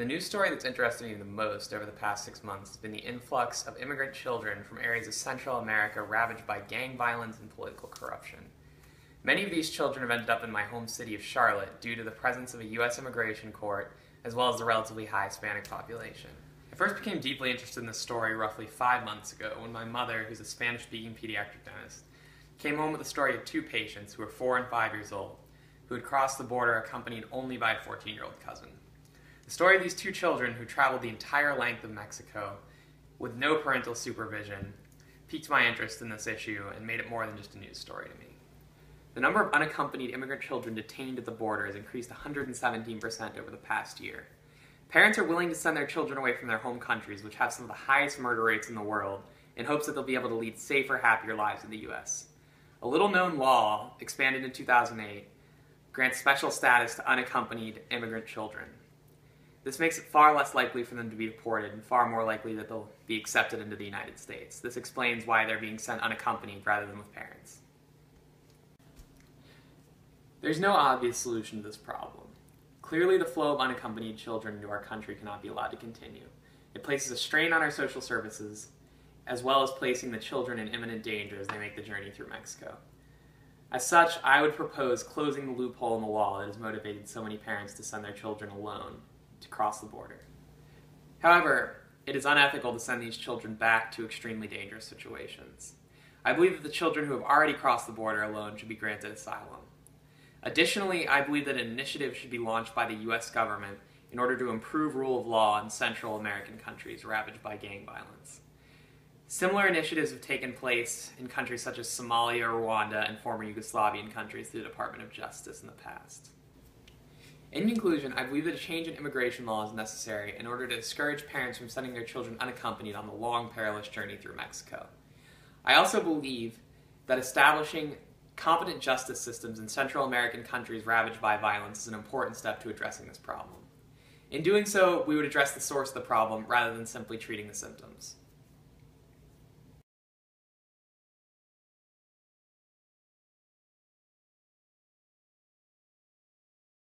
The news story that's interested me the most over the past 6 months has been the influx of immigrant children from areas of Central America ravaged by gang violence and political corruption. Many of these children have ended up in my home city of Charlotte due to the presence of a U.S. immigration court, as well as the relatively high Hispanic population. I first became deeply interested in this story roughly 5 months ago when my mother, who's a Spanish-speaking pediatric dentist, came home with the story of two patients who were 4 and 5 years old, who had crossed the border accompanied only by a 14-year-old cousin. The story of these two children who traveled the entire length of Mexico with no parental supervision piqued my interest in this issue and made it more than just a news story to me. The number of unaccompanied immigrant children detained at the border has increased 117% over the past year. Parents are willing to send their children away from their home countries, which have some of the highest murder rates in the world, in hopes that they'll be able to lead safer, happier lives in the U.S. A little-known law, expanded in 2008, grants special status to unaccompanied immigrant children. This makes it far less likely for them to be deported and far more likely that they'll be accepted into the United States. This explains why they're being sent unaccompanied rather than with parents. There's no obvious solution to this problem. Clearly, the flow of unaccompanied children into our country cannot be allowed to continue. It places a strain on our social services, as well as placing the children in imminent danger as they make the journey through Mexico. As such, I would propose closing the loophole in the law that has motivated so many parents to send their children alone to cross the border. However, it is unethical to send these children back to extremely dangerous situations. I believe that the children who have already crossed the border alone should be granted asylum. Additionally, I believe that an initiative should be launched by the U.S. government in order to improve rule of law in Central American countries ravaged by gang violence. Similar initiatives have taken place in countries such as Somalia, Rwanda, and former Yugoslavian countries through the Department of Justice in the past. In conclusion, I believe that a change in immigration law is necessary in order to discourage parents from sending their children unaccompanied on the long, perilous journey through Mexico. I also believe that establishing competent justice systems in Central American countries ravaged by violence is an important step to addressing this problem. In doing so, we would address the source of the problem rather than simply treating the symptoms.